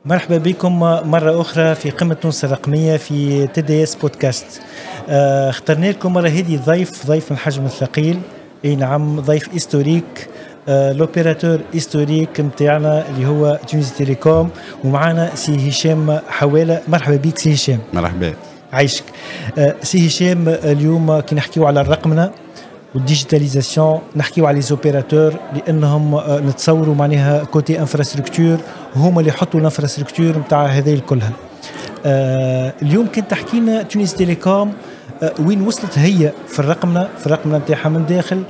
مرحبا بكم مرة أخرى في قمة تونس الرقمية في TDS بودكاست. اخترنا لكم مرة هذه ضيف من حجم الثقيل. اي نعم، ضيف هيستوريك، لوبيراتور هيستوريك متاعنا اللي هو تونس تيليكوم، ومعنا سي هشام حوالة. مرحبا بك سي هشام. مرحبا، عايشك. سي هشام، اليوم كي نحكيو على الرقمنة والديجيتاليزاسيون نحكيو على ليزوبيراتور، لانهم نتصوروا معناها كوتي انفراستركتور، هما اللي يحطوا الانفراستركتور نتاع هذه كلها. اليوم كنت تحكينا تونس تيليكوم وين وصلت هي في الرقمنة نتاعها من داخل،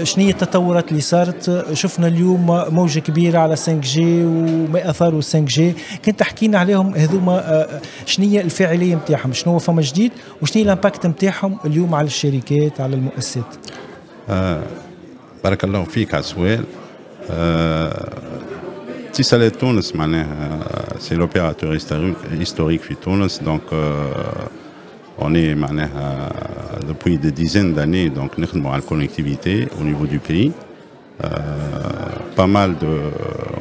شنو هي التطورات اللي صارت. شفنا اليوم موجة كبيرة على 5G وما أثار 5G، كنت تحكينا عليهم هذوما، شنو هي الفاعلية نتاعهم، شنو هو فما جديد، وشنو هي الامباكت نتاعهم اليوم على الشركات على المؤسسات. بارك الله فيك على السؤال. اتصالات تونس معناها سي لوبيراتور historique في تونس، دونك on est depuis des dizaines d'années donc نخدموا على الconnectivité au niveau du pays.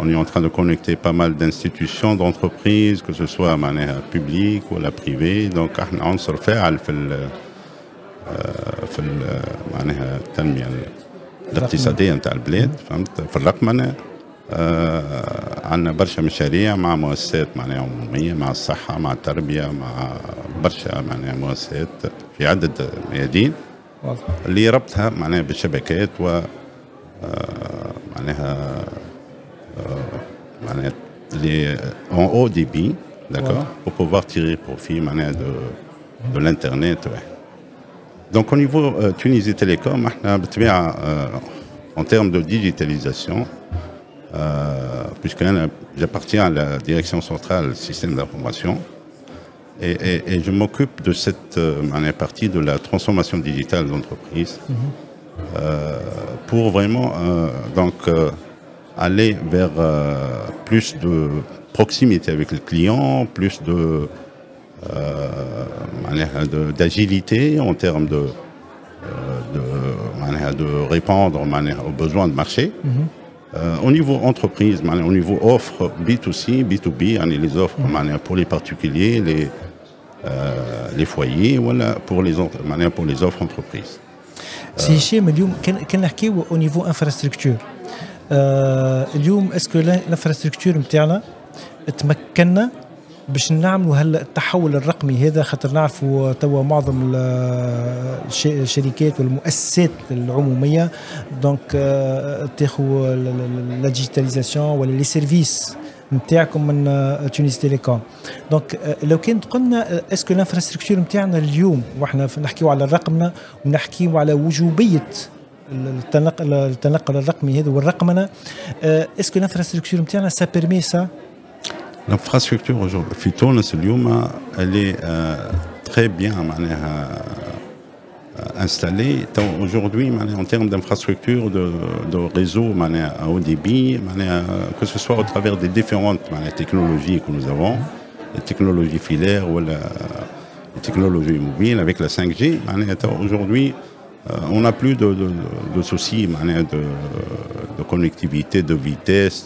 On est en train de connecter pas mal d'institutions, d'entreprises, que ce soit publiques ou la privée. Donc احنا عنصر فاعل في التنمية الاقتصادية نتاع البلاد، فهمت؟ في الرقمنة عندنا برشا مشاريع مع مؤسسات عمومية، مع الصحة، مع التربية، مع برشا مؤسسات في عدة ميادين اللي ربطها بالشبكات و les en haut débit, d'accord, pour pouvoir tirer profit de l'internet. Ouais. Donc au niveau Tunisie Télécom, en termes de digitalisation, puisque j'appartiens à la direction centrale système d'information et je m'occupe de cette partie de la transformation digitale d'entreprise, pour vraiment aller vers plus de proximité avec le client, plus d'agilité en termes de répondre aux besoins de marché. Au niveau entreprise, au niveau offre B2C, B2B, les offres pour les particuliers, les foyers, voilà, pour les offres entreprises. سي هشام، اليوم كان نحكيو او نيفو انفراستركتور. اليوم اسكو الانفراستركتور نتاعنا تمكننا باش نعملوا هلا التحول الرقمي هذا، خاطر نعرفوا توا معظم الشركات والمؤسسات العموميه دونك تاخذوا لا ديجيتاليزاسيون ولا لي سيرفيس نتاعكم من تونس تيليكوم. دونك لو كنت قلنا اسكو الانفراستركتور نتاعنا اليوم، واحنا نحكيو على الرقمنه ونحكيو على وجوبيه التنقل الرقمي هذا والرقمنه، اسكو الانفراستركتور نتاعنا سا بيرمي سا؟ L'infrastructure في تونس اليوم elle est très bien installée aujourd'hui en termes d'infrastructure de réseau à haut débit, que ce soit au travers des différentes technologies que nous avons, les technologies filaires ou les technologies mobiles avec la 5G. Aujourd'hui on n'a plus de soucis de connectivité, de vitesse,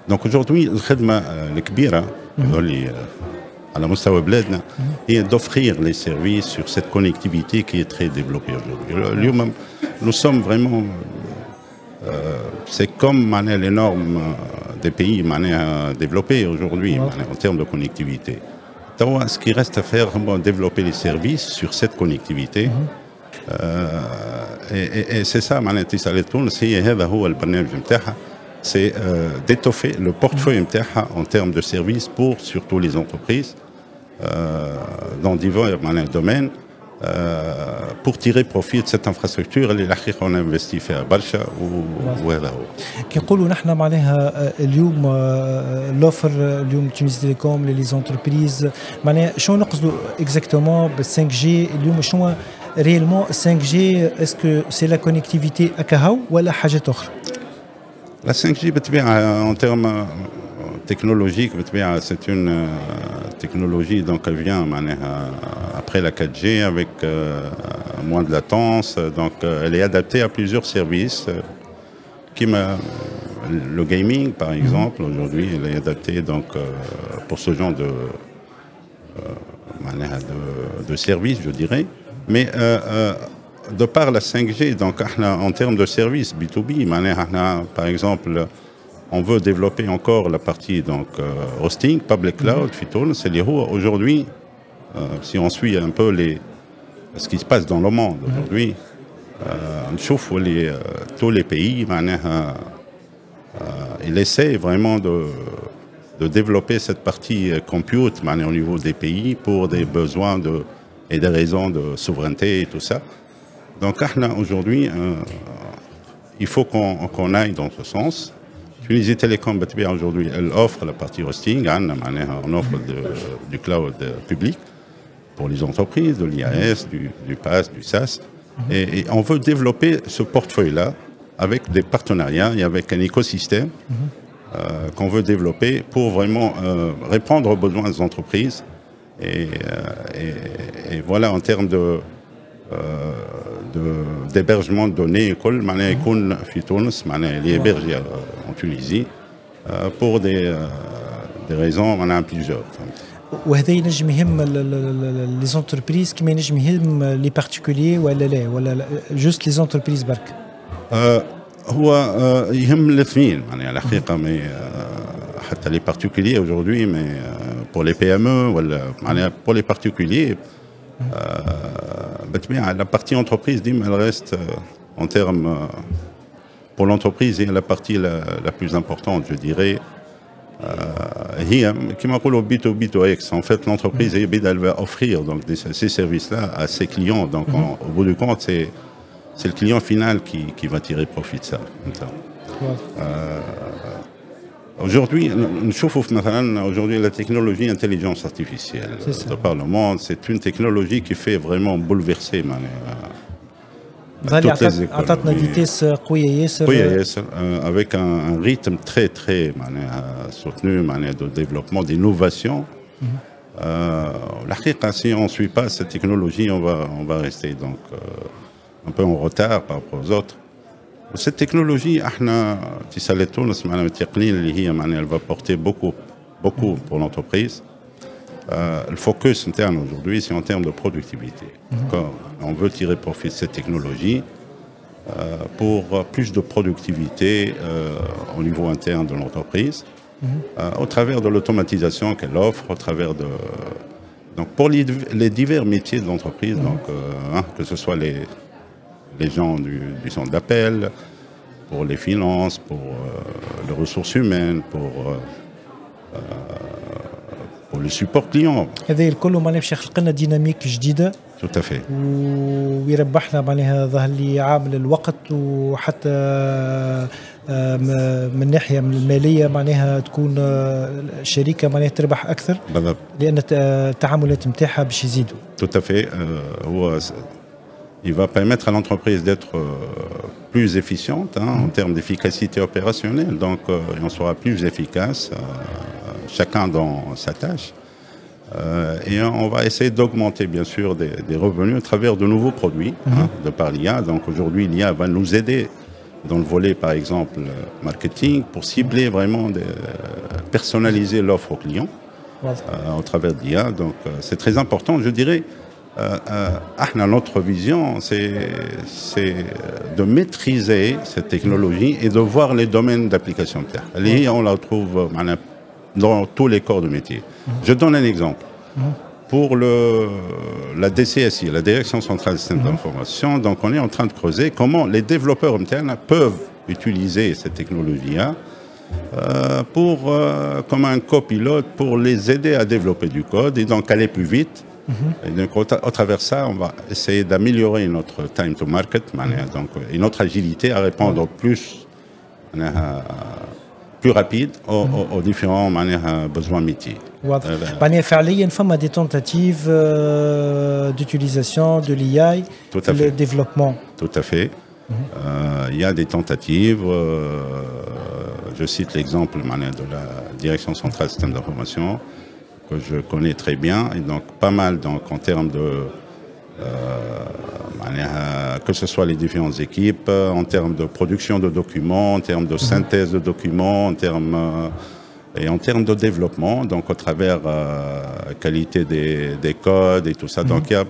Donc aujourd'hui, الخدمة الكبيرة اللي على مستوى بلادنا هي d'offrir les services sur cette connectivité qui est très développée aujourd'hui. Nous sommes vraiment, c'est comme les normes des pays développés aujourd'hui en termes de connectivité. Donc, ce qui reste à faire, c'est développer les services sur cette connectivité. Et c'est ça, اتصالات تونس هذا هو البرنامج نتاعها. C'est d'étoffer le portefeuille en termes de services pour surtout les entreprises dans divers domaines, pour tirer profit de cette infrastructure اللي الحقيقة on a investi فيها برشا وهذا هو. كي نقولوا نحن معناها اليوم لوفر اليوم تونس تيليكوم لي زونتربريز، معناها شنو نقصدوا اكزاكتومون بال 5G اليوم؟ شنو ريالمون 5G؟ اسكو سي لا كونيكتيفيتي اكاهو ولا حاجات اخرى؟ La 5G, en termes technologiques, c'est une technologie donc elle vient après la 4G avec moins de latence, donc elle est adaptée à plusieurs services qui le gaming, par exemple, aujourd'hui, il est adapté donc, pour ce genre de service, je dirais. Mais de par la 5G, donc, en termes de service B2B, par exemple, on veut développer encore la partie donc, hosting, public cloud, c'est les aujourd'hui, si on suit un peu ce qui se passe dans le monde aujourd'hui, tous les pays, ils essaient vraiment de développer cette partie compute au niveau des pays pour des besoins et des raisons de souveraineté et tout ça. Donc aujourd'hui, il faut qu'on aille dans ce sens. Tunisie Télécom, aujourd'hui, elle offre la partie hosting, on offre du cloud public pour les entreprises, de l'IAS, du PaaS, du SaaS. Et on veut développer ce portefeuille-là avec des partenariats et avec un écosystème qu'on veut développer pour vraiment répondre aux besoins des entreprises. Et voilà, en termes d'hébergement de données, les hébergés en Tunisie, pour des raisons, on en a plusieurs. وهذا ينجم يهم لي زونتربريز كما ينجم يهم لي بارتيكوليي ولا جوست لي زونتربريز برك؟ هو يهم الاثنين يعني الحقيقه مي حتى لي بارتيكوليي aujourd'hui mais pour les PME ولا معناها pour les particuliers بالطبيعه la partie entreprise ديما elle reste en termes pour l'entreprise est la partie la plus importante je dirais. Qui m'a dit B2B2X, en fait l'entreprise elle va offrir donc, ces services-là à ses clients. Donc au bout du compte, c'est le client final qui va tirer profit de ça. Aujourd'hui, aujourd'hui la technologie intelligence artificielle de par le monde, c'est une technologie qui fait vraiment bouleverser عطاتنا فيتيس قويه ياسر avec un rythme très très soutenu de développement d'innovation. Si on ne suit pas cette technologie, on va rester donc un peu en retard par rapport aux autres. Cette technologie, elle va porter beaucoup pour l'entreprise. Le focus interne aujourd'hui, c'est en termes de productivité. On veut tirer profit de cette technologie pour plus de productivité au niveau interne de l'entreprise, au travers de l'automatisation qu'elle offre, au travers de... Donc pour les divers métiers de l'entreprise, que ce soit les gens du centre d'appel, pour les finances, pour les ressources humaines, pour le support client. هذا الكل معناها باش يخلق لنا ديناميك جديده. Tout à fait. ويربحنا معناها ظهر لي عامل الوقت وحتى من ناحيه من الماليه معناها تكون الشركه معناها تربح اكثر. بالضبط. لان التعاملات نتاعها باش يزيدوا. Tout à fait. Il va permettre à l'entreprise d'être plus efficiente en termes d'efficacité opérationnelle. Donc, on sera plus efficace, chacun dans sa tâche. Et on va essayer d'augmenter, bien sûr, des revenus à travers de nouveaux produits de par l'IA. Donc, aujourd'hui, l'IA va nous aider dans le volet, par exemple, marketing, pour cibler vraiment, personnaliser l'offre aux clients au travers de l'IA. Donc, c'est très important, je dirais. Notre vision, c'est de maîtriser cette technologie et de voir les domaines d'application. On la retrouve dans tous les corps de métier. Je donne un exemple. Pour la DCSI, la Direction Centrale des Systèmes d'Information, donc on est en train de creuser comment les développeurs internes peuvent utiliser cette technologie-là comme un copilote pour les aider à développer du code et donc aller plus vite. Et donc, au travers de ça, on va essayer d'améliorer notre time to market donc, et notre agilité à répondre plus rapide aux différents besoins métiers. يعني فعليا فما des tentatives d'utilisation de l'IA pour le développement. Tout à fait. Il y a des tentatives. Je cite l'exemple de la Direction Centrale des Systèmes d'Information que je connais très bien, et donc pas mal donc, en termes que ce soit les différentes équipes, en termes de production de documents, en termes de synthèse de documents, et en termes de développement, donc au travers qualité des codes et tout ça. Donc il y a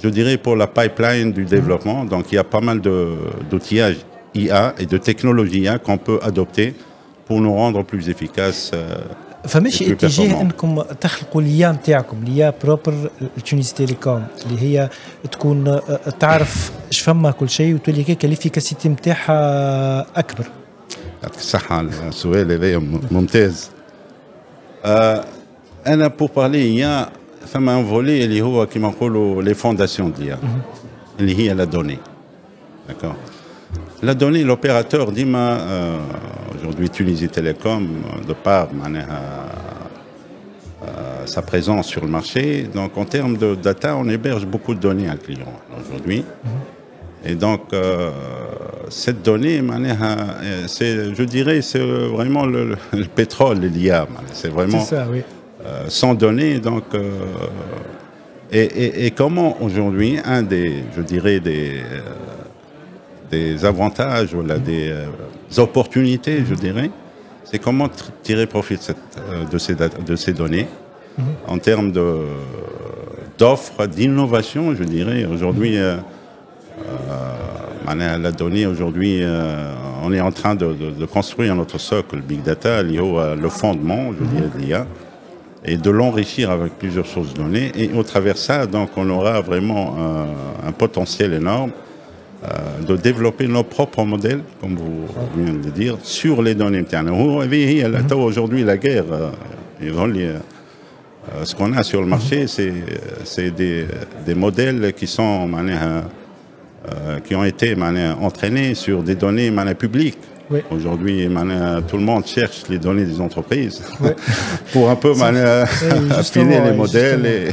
je dirais pour la pipeline du développement, donc il y a pas mal d'outillages IA et de technologies IA qu'on peut adopter pour nous rendre plus efficaces. فماشي اتجاه انكم تخلقوا ليا نتاعكم ليا بروبر لتونس تيليكوم اللي هي تكون تعرف اش فما كل شيء وتولي كيك ليفيكاسيتي نتاعها اكبر. يعطيك الصحة، السؤال هذا ممتاز. أنا بور بارلي إيا ثم ان فولي اللي هو كيما نقولوا لي فونداسيون ديال اللي هي لا دوني. داكور. La donnée, l'opérateur dima aujourd'hui Tunisie Télécom, de par sa présence sur le marché, donc en termes de data, on héberge beaucoup de données à client aujourd'hui. Et donc cette donnée, je dirais, c'est vraiment le pétrole, l'IA. C'est vraiment ça, oui. Sans données. Donc, et comment aujourd'hui, un des, je dirais, des avantages ou des opportunités, je dirais, c'est comment tirer profit de ces données en termes d'offres, d'innovation, je dirais. Aujourd'hui, la donnée, aujourd'hui, on est en train de construire notre socle Big Data, le fondement, je dirais, de l'IA, et de l'enrichir avec plusieurs sources de données. Et au travers de ça, donc, on aura vraiment un potentiel énorme de développer nos propres modèles, comme vous venez de le dire, sur les données. Aujourd'hui, la guerre, ce qu'on a sur le marché, c'est des modèles qui ont été entraînés sur des données publiques. Oui. Aujourd'hui, tout le monde cherche les données des entreprises pour un peu affiner les modèles.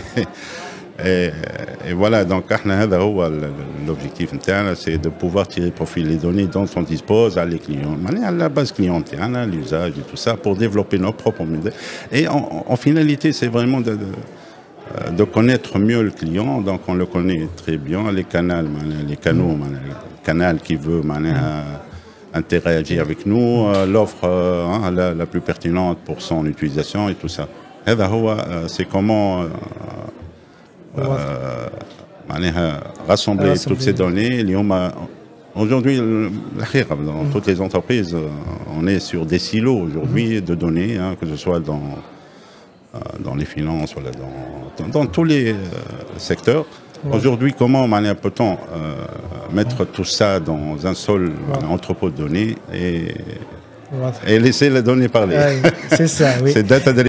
Et voilà, donc l'objectif interne, c'est de pouvoir tirer profit des données dont on dispose à les clients, à la base client, l'usage et tout ça, pour développer nos propres modèles. Et en finalité, c'est vraiment de connaître mieux le client. Donc on le connaît très bien, les canaux, canal qui veut interagir avec nous, l'offre la plus pertinente pour son utilisation et tout ça. C'est comment rassembler toutes ces données. Aujourd'hui, dans toutes les entreprises, on est sur des silos aujourd'hui de données, que ce soit dans les finances, dans tous les secteurs. Aujourd'hui, comment peut-on mettre tout ça dans un seul entrepôt de données et laisser les données parler? C'est ça, oui. C'est data